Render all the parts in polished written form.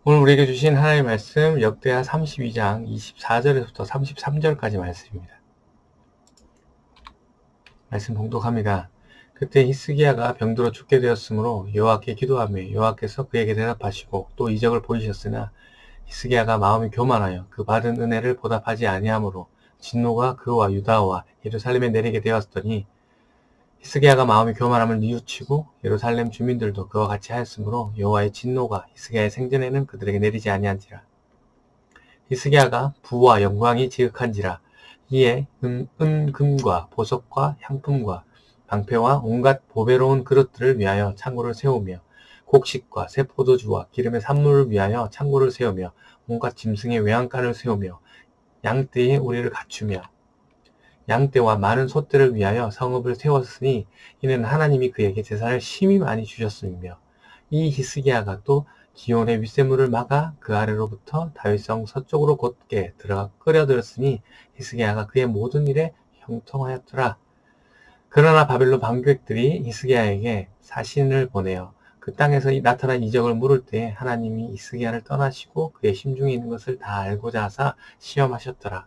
오늘 우리에게 주신 하나님의 말씀 역대하 32장 24절에서부터 33절까지 말씀입니다. 말씀 봉독합니다. 그때 히스기야가 병들어 죽게 되었으므로 여호와께 기도하며 여호와께서 그에게 대답하시고 또 이적을 보이셨으나 히스기야가 마음이 교만하여 그 받은 은혜를 보답하지 아니하므로 진노가 그와 유다와 예루살렘에 내리게 되었더니 히스기야가 마음이 교만함을 뉘우치고 예루살렘 주민들도 그와 같이 하였으므로 여호와의 진노가 히스기야의 생전에는 그들에게 내리지 아니한지라. 히스기야가 부와 영광이 지극한지라. 이에 금과 보석과 향품과 방패와 온갖 보배로운 그릇들을 위하여 창고를 세우며 곡식과 새 포도주와 기름의 산물을 위하여 창고를 세우며 온갖 짐승의 외양간을 세우며 양떼에 우리를 갖추며 양떼와 많은 소떼를 위하여 성읍을 세웠으니 이는 하나님이 그에게 재산을 심히 많이 주셨음이며 이 히스기야가 또 기온의 윗샘물을 막아 그 아래로부터 다윗성 서쪽으로 곧게 들어가 끓여들었으니 히스기야가 그의 모든 일에 형통하였더라. 그러나 바벨론 방백들이 히스기야에게 사신을 보내어 그 땅에서 나타난 이적을 물을 때 하나님이 히스기야를 떠나시고 그의 심중에 있는 것을 다 알고자 하사 시험하셨더라.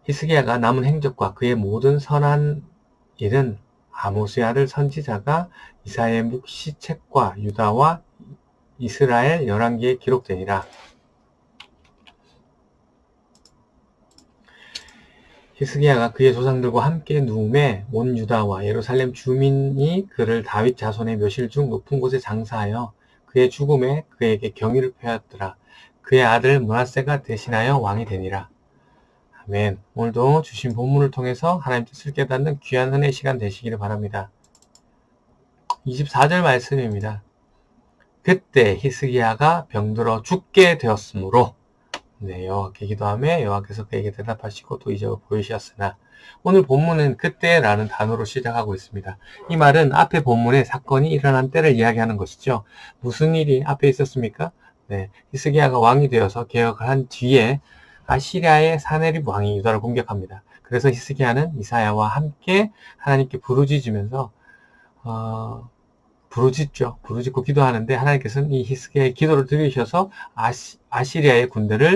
히스기야가 남은 행적과 그의 모든 선한 일은 아모스의 아들 선지자가 이사야의 묵시책과 유다와 이스라엘 열왕기에 기록되니라. 히스기야가 그의 조상들과 함께 누움에 온 유다와 예루살렘 주민이 그를 다윗 자손의 묘실 중 높은 곳에 장사하여 그의 죽음에 그에게 경의를 표하였더라. 그의 아들 므낫세가 대신하여 왕이 되니라. 아멘. 오늘도 주신 본문을 통해서 하나님 뜻을 깨닫는 귀한 은혜 시간 되시기를 바랍니다. 24절 말씀입니다. 그때 히스기야가 병들어 죽게 되었으므로 여호와께 기도하며 여호와께서 그에게 대답하시고 또 이적을 보이셨으나 오늘 본문은 그때라는 단어로 시작하고 있습니다. 이 말은 앞에 본문에 사건이 일어난 때를 이야기하는 것이죠. 무슨 일이 앞에 있었습니까? 히스기야가 왕이 되어서 개혁을 한 뒤에 아시리아의 사네립 왕이 유다를 공격합니다. 그래서 히스기야는 이사야와 함께 하나님께 부르짖으면서 부르짖고 기도하는데 하나님께서는 이 히스기야의 기도를 들으셔서 아시리아의 군대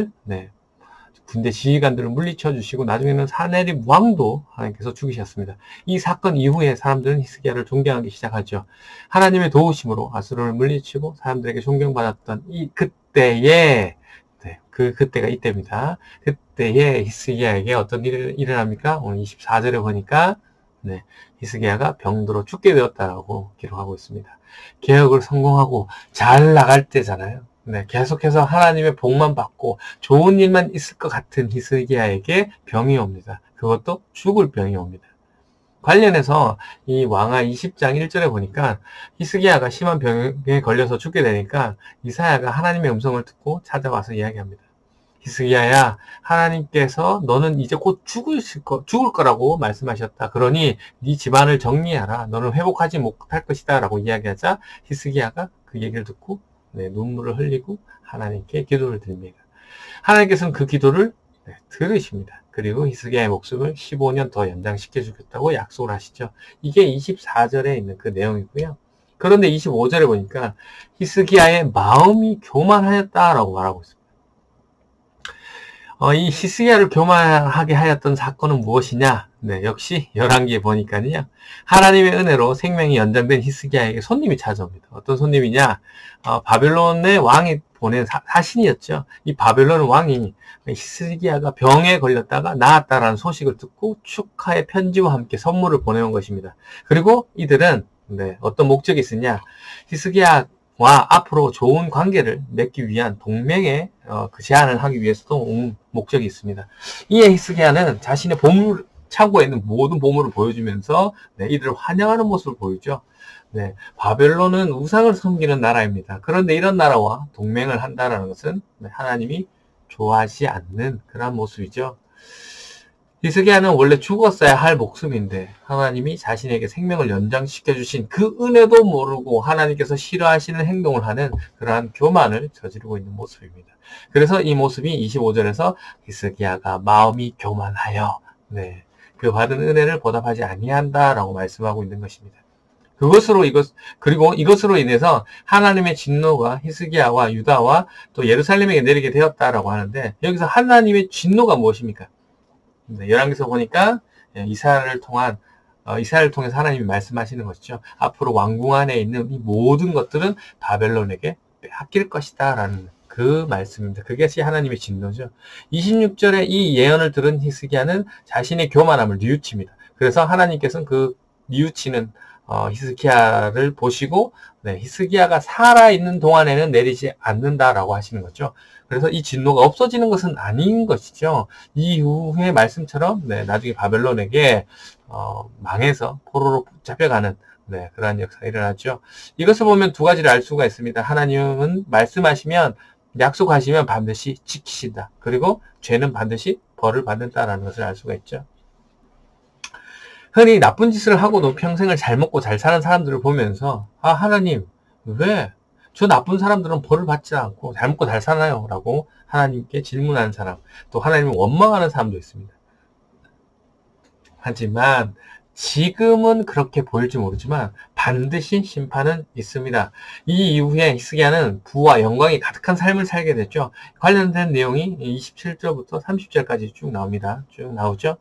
지휘관들을 물리쳐 주시고 나중에는 사네립 왕도 하나님께서 죽이셨습니다. 이 사건 이후에 사람들은 히스기야를 존경하기 시작하죠. 하나님의 도우심으로 아수르를 물리치고 사람들에게 존경받았던 이 그때에 그때가 이때입니다. 그때에 히스기야에게 어떤 일이 일어납니까? 오늘 24절에 보니까 히스기야가 병들어 죽게 되었다라고 기록하고 있습니다. 개혁을 성공하고 잘 나갈 때잖아요. 계속해서 하나님의 복만 받고 좋은 일만 있을 것 같은 히스기야에게 병이 옵니다. 그것도 죽을 병이 옵니다. 관련해서 이 왕하 20장 1절에 보니까 히스기야가 심한 병에 걸려서 죽게 되니까 이사야가 하나님의 음성을 듣고 찾아와서 이야기합니다. 히스기야야, 하나님께서 너는 이제 곧 죽을 거라고 말씀하셨다. 그러니 네 집안을 정리하라. 너는 회복하지 못할 것이다. 라고 이야기하자 히스기야가 그 얘기를 듣고 눈물을 흘리고 하나님께 기도를 드립니다. 하나님께서는 그 기도를 들으십니다. 그리고 히스기야의 목숨을 15년 더 연장시켜 주겠다고 약속을 하시죠. 이게 24절에 있는 그 내용이고요. 그런데 25절에 보니까 히스기야의 마음이 교만하였다라고 말하고 있습니다. 이 히스기야를 교만하게 하였던 사건은 무엇이냐? 역시 열왕기에 보니까요. 하나님의 은혜로 생명이 연장된 히스기야에게 손님이 찾아옵니다. 어떤 손님이냐? 바벨론의 왕이 보낸 사신이었죠. 이 바벨론 왕이 히스기야가 병에 걸렸다가 나았다라는 소식을 듣고 축하의 편지와 함께 선물을 보내온 것입니다. 그리고 이들은 어떤 목적이 있으냐? 히스기야와 앞으로 좋은 관계를 맺기 위한 동맹의 그 제안을 하기 위해서도 온 목적이 있습니다. 이에 히스기야는 자신의 창고에 있는 모든 보물을 보여주면서 이들을 환영하는 모습을 보이죠. 바벨론은 우상을 섬기는 나라입니다. 그런데 이런 나라와 동맹을 한다는 것은 하나님이 좋아하지 않는 그런 모습이죠. 히스기야는 원래 죽었어야 할 목숨인데 하나님이 자신에게 생명을 연장시켜 주신 그 은혜도 모르고 하나님께서 싫어하시는 행동을 하는 그러한 교만을 저지르고 있는 모습입니다. 그래서 이 모습이 25절에서 히스기야가 마음이 교만하여 그 받은 은혜를 보답하지 아니한다라고 말씀하고 있는 것입니다. 그리고 이것으로 인해서 하나님의 진노가 히스기야와 유다와 또 예루살렘에게 내리게 되었다라고 하는데, 여기서 하나님의 진노가 무엇입니까? 네, 열왕기서 보니까 이스라엘을 통해서 하나님이 말씀하시는 것이죠. 앞으로 왕궁 안에 있는 이 모든 것들은 바벨론에게 빼앗길 것이다 라는 그 말씀입니다. 그것이 하나님의 진노죠. 26절에 이 예언을 들은 히스기야는 자신의 교만함을 뉘우칩니다. 그래서 하나님께서는 그 뉘우치는 히스기야를 보시고, 네, 히스기야가 살아있는 동안에는 내리지 않는다라고 하시는 거죠. 그래서 이 진노가 없어지는 것은 아닌 것이죠. 이후의 말씀처럼, 네, 나중에 바벨론에게 망해서 포로로 잡혀가는, 네, 그러한 역사가 일어나죠. 이것을 보면 두 가지를 알 수가 있습니다. 하나님은 말씀하시면, 약속하시면 반드시 지키신다. 그리고 죄는 반드시 벌을 받는다라는 것을 알 수가 있죠. 흔히 나쁜 짓을 하고도 평생을 잘 먹고 잘 사는 사람들을 보면서, 아, 하나님, 왜 저 나쁜 사람들은 벌을 받지 않고 잘 먹고 잘 사나요? 라고 하나님께 질문하는 사람, 또 하나님을 원망하는 사람도 있습니다. 하지만 지금은 그렇게 보일지 모르지만 반드시 심판은 있습니다. 이 이후에 히스기야는 부와 영광이 가득한 삶을 살게 됐죠. 관련된 내용이 27절부터 30절까지 쭉 나옵니다. 쭉 나오죠.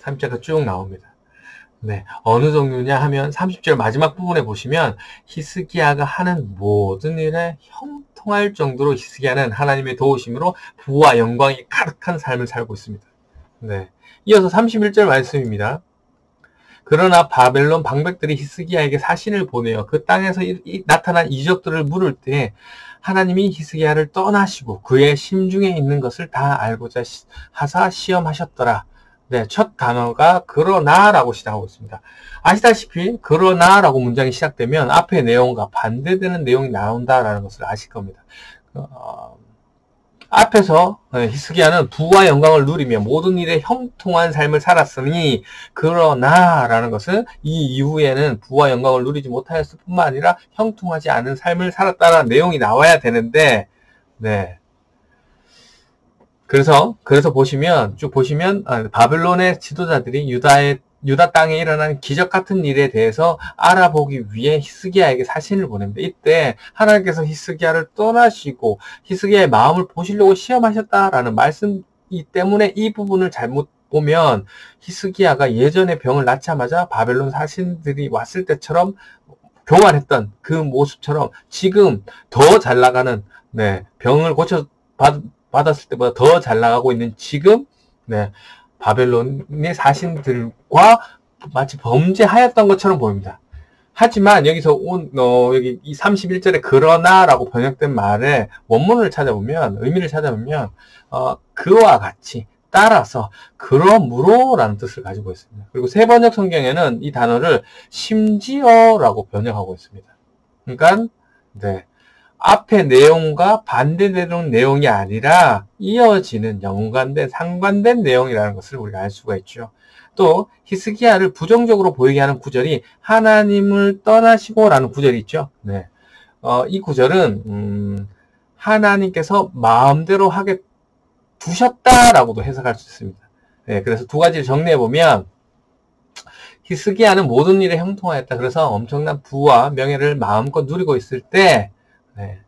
30절까지 쭉 나옵니다. 네, 어느 정도냐 하면 30절 마지막 부분에 보시면 히스기야가 하는 모든 일에 형통할 정도로 히스기야는 하나님의 도우심으로 부와 영광이 가득한 삶을 살고 있습니다. 네, 이어서 31절 말씀입니다. 그러나 바벨론 방백들이 히스기야에게 사신을 보내어 그 땅에서 나타난 이적들을 물을 때 하나님이 히스기야를 떠나시고 그의 심중에 있는 것을 다 알고자 하사 시험하셨더라. 네, 첫 단어가 그러나라고 시작하고 있습니다. 아시다시피 그러나라고 문장이 시작되면 앞의 내용과 반대되는 내용이 나온다라는 것을 아실 겁니다. 앞에서 히스기야는 부와 영광을 누리며 모든 일에 형통한 삶을 살았으니 그러나라는 것은 이 이후에는 부와 영광을 누리지 못하였을 뿐만 아니라 형통하지 않은 삶을 살았다라는 내용이 나와야 되는데, 네. 그래서 쭉 보시면 바벨론의 지도자들이 유다 땅에 일어난 기적 같은 일에 대해서 알아보기 위해 히스기야에게 사신을 보냅니다. 이때 하나님께서 히스기야를 떠나시고 히스기야의 마음을 보시려고 시험하셨다라는 말씀이 때문에 이 부분을 잘못 보면 히스기야가 예전에 병을 낳자마자 바벨론 사신들이 왔을 때처럼 교만했던 그 모습처럼 지금 더 잘 나가는, 네, 병을 받았을 때보다 더 잘 나가고 있는 지금, 네, 바벨론의 사신들과 마치 범죄하였던 것처럼 보입니다. 하지만 여기서 여기 이 31절에 그러나라고 번역된 말의 원문을 찾아보면, 의미를 찾아보면 그와 같이 따라서 그러므로라는 뜻을 가지고 있습니다. 그리고 새 번역 성경에는 이 단어를 심지어라고 번역하고 있습니다. 그러니까 네, 앞의 내용과 반대되는 내용이 아니라 이어지는 연관된, 상관된 내용이라는 것을 우리가 알 수가 있죠. 또 히스기야를 부정적으로 보이게 하는 구절이 하나님을 떠나시고 라는 구절이 있죠. 네, 이 구절은 하나님께서 마음대로 하게 두셨다라고도 해석할 수 있습니다. 네, 그래서 두 가지를 정리해보면 히스기야는 모든 일에 형통하였다. 그래서 엄청난 부와 명예를 마음껏 누리고 있을 때, 네,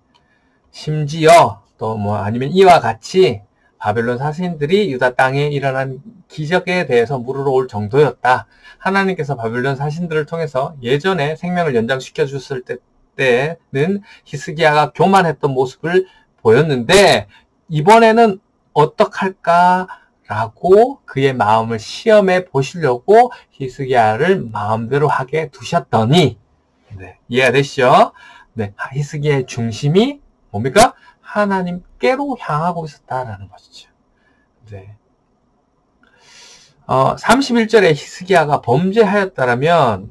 심지어 또 아니면 이와 같이 바벨론 사신들이 유다 땅에 일어난 기적에 대해서 물으러 올 정도였다. 하나님께서 바벨론 사신들을 통해서 예전에 생명을 연장시켜 줬을 때는 히스기야가 교만했던 모습을 보였는데 이번에는 어떡할까라고 그의 마음을 시험해 보시려고 히스기야를 마음대로 하게 두셨더니, 네, 이해가 되시죠? 네, 히스기야의 중심이 뭡니까? 하나님께로 향하고 있었다라는 것이죠. 네. 31절에 히스기야가 범죄하였다라면,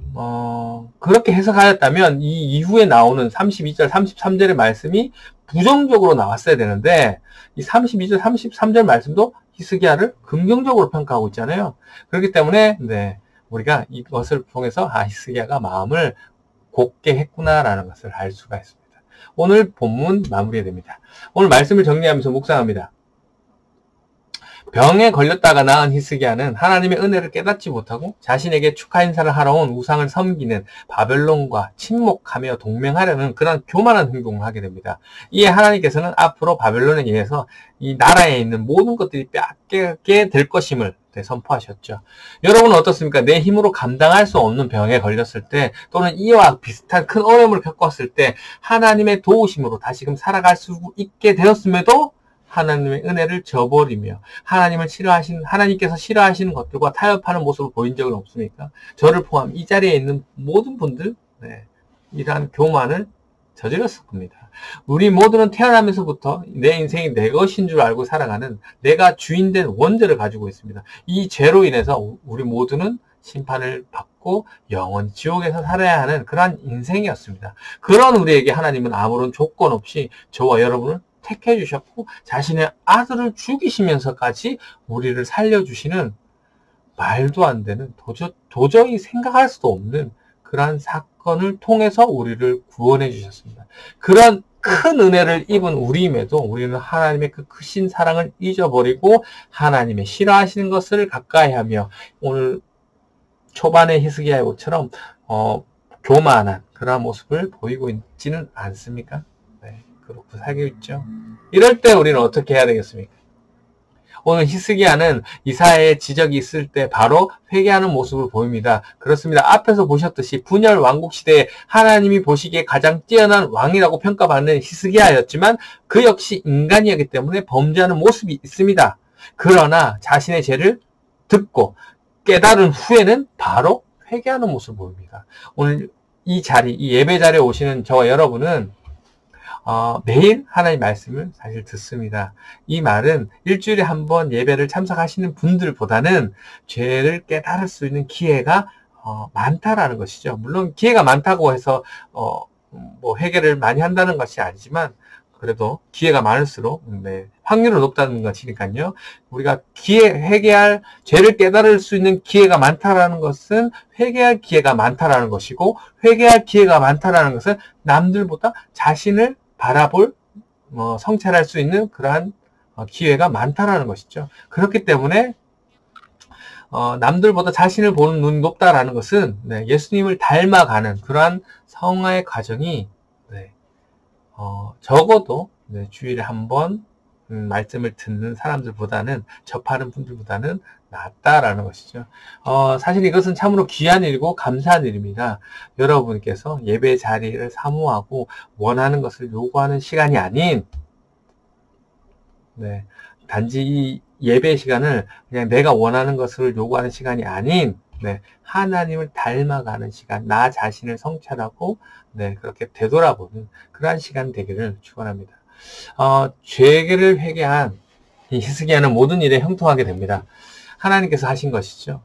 그렇게 해석하였다면, 이 이후에 나오는 32절, 33절의 말씀이 부정적으로 나왔어야 되는데, 이 32절, 33절 말씀도 히스기야를 긍정적으로 평가하고 있잖아요. 그렇기 때문에, 네, 우리가 이것을 통해서, 히스기야가 마음을 곱게 했구나라는 것을 알 수가 있습니다. 오늘 본문 마무리됩니다. 오늘 말씀을 정리하면서 묵상합니다. 병에 걸렸다가 나은 히스기야는 하나님의 은혜를 깨닫지 못하고 자신에게 축하 인사를 하러 온 우상을 섬기는 바벨론과 친목하며 동맹하려는 그런 교만한 행동을 하게 됩니다. 이에 하나님께서는 앞으로 바벨론에 의해서 이 나라에 있는 모든 것들이 빼앗게 될 것임을 선포하셨죠. 여러분은 어떻습니까? 내 힘으로 감당할 수 없는 병에 걸렸을 때 또는 이와 비슷한 큰 어려움을 겪었을 때 하나님의 도우심으로 다시금 살아갈 수 있게 되었음에도 하나님의 은혜를 저버리며 하나님께서 싫어하시는 것들과 타협하는 모습을 보인 적은 없습니까? 저를 포함 이 자리에 있는 모든 분들, 이러한 교만을 저질렀을 겁니다. 우리 모두는 태어나면서부터 내 인생이 내 것인 줄 알고 살아가는 내가 주인된 원죄를 가지고 있습니다. 이 죄로 인해서 우리 모두는 심판을 받고 영원히 지옥에서 살아야 하는 그러한 인생이었습니다. 그런 우리에게 하나님은 아무런 조건 없이 저와 여러분을 택해 주셨고 자신의 아들을 죽이시면서까지 우리를 살려주시는 말도 안 되는 도저히 생각할 수도 없는 그러한 사건을 통해서 우리를 구원해 주셨습니다. 그런 큰 은혜를 입은 우리임에도 우리는 하나님의 그 크신 사랑을 잊어버리고 하나님의 싫어하시는 것을 가까이하며 오늘 초반의 히스기야의 옷처럼 교만한 그런 모습을 보이고 있지는 않습니까? 그렇고 살고 있죠. 이럴 때 우리는 어떻게 해야 되겠습니까? 오늘 히스기야는 이사야의 지적이 있을 때 바로 회개하는 모습을 보입니다. 그렇습니다. 앞에서 보셨듯이 분열 왕국 시대에 하나님이 보시기에 가장 뛰어난 왕이라고 평가받는 히스기야였지만 그 역시 인간이었기 때문에 범죄하는 모습이 있습니다. 그러나 자신의 죄를 듣고 깨달은 후에는 바로 회개하는 모습을 보입니다. 오늘 이 예배 자리에 오시는 저와 여러분은 매일 하나님의 말씀을 사실 듣습니다. 이 말은 일주일에 한 번 예배를 참석하시는 분들보다는 죄를 깨달을 수 있는 기회가 많다라는 것이죠. 물론 기회가 많다고 해서 회개를 많이 한다는 것이 아니지만 그래도 기회가 많을수록 확률은 높다는 것이니까요. 우리가 회개할 죄를 깨달을 수 있는 기회가 많다라는 것은 회개할 기회가 많다라는 것이고 회개할 기회가 많다라는 것은 남들보다 자신을 바라볼 성찰할 수 있는 그러한 기회가 많다라는 것이죠. 그렇기 때문에 남들보다 자신을 보는 눈이 높다라는 것은 예수님을 닮아가는 그러한 성화의 과정이 적어도 주일에 한 번 말씀을 듣는 사람들보다는 접하는 분들보다는 낫다라는 것이죠. 사실 이것은 참으로 귀한 일이고 감사한 일입니다. 여러분께서 예배 자리를 사모하고 원하는 것을 요구하는 시간이 아닌 단지 이 예배 시간을 그냥 내가 원하는 것을 요구하는 시간이 아닌 하나님을 닮아가는 시간, 나 자신을 성찰하고 그렇게 되돌아보는 그러한 시간 되기를 축원합니다. 죄를 회개한 이 히스기야는 모든 일에 형통하게 됩니다. 하나님께서 하신 것이죠.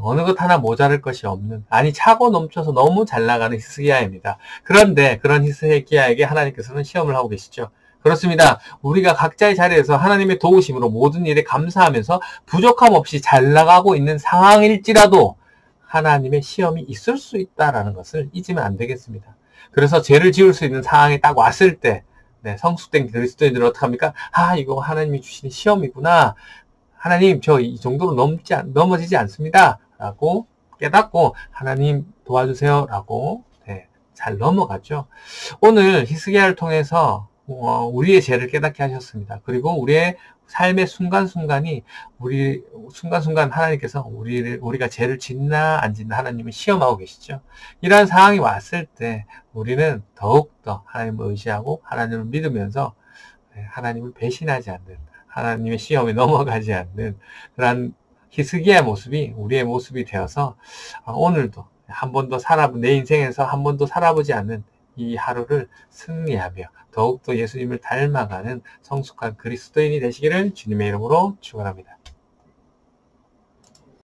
어느 것 하나 모자랄 것이 없는, 차고 넘쳐서 너무 잘 나가는 히스기야입니다. 그런데 그런 히스기야에게 하나님께서는 시험을 하고 계시죠. 그렇습니다. 우리가 각자의 자리에서 하나님의 도우심으로 모든 일에 감사하면서 부족함 없이 잘 나가고 있는 상황일지라도 하나님의 시험이 있을 수 있다는 것을 잊으면 안 되겠습니다. 그래서 죄를 지을 수 있는 상황에 딱 왔을 때 성숙된 그리스도인들은 어떡합니까? 이거 하나님이 주시는 시험이구나. 하나님, 저 이 정도로 넘어지지 않습니다. 라고 깨닫고 하나님 도와주세요. 라고 잘 넘어가죠. 오늘 히스기야를 통해서 우리의 죄를 깨닫게 하셨습니다. 그리고 우리의 삶의 순간순간이 순간순간 하나님께서 우리가 죄를 짓나 안 짓나 하나님을 시험하고 계시죠. 이러한 상황이 왔을 때 우리는 더욱더 하나님을 의지하고 하나님을 믿으면서 하나님을 배신하지 않는 하나님의 시험에 넘어가지 않는 그런 히스기야의 모습이 우리의 모습이 되어서 오늘도 내 인생에서 한 번도 살아보지 않는 이 하루를 승리하며 더욱더 예수님을 닮아가는 성숙한 그리스도인이 되시기를 주님의 이름으로 축원합니다.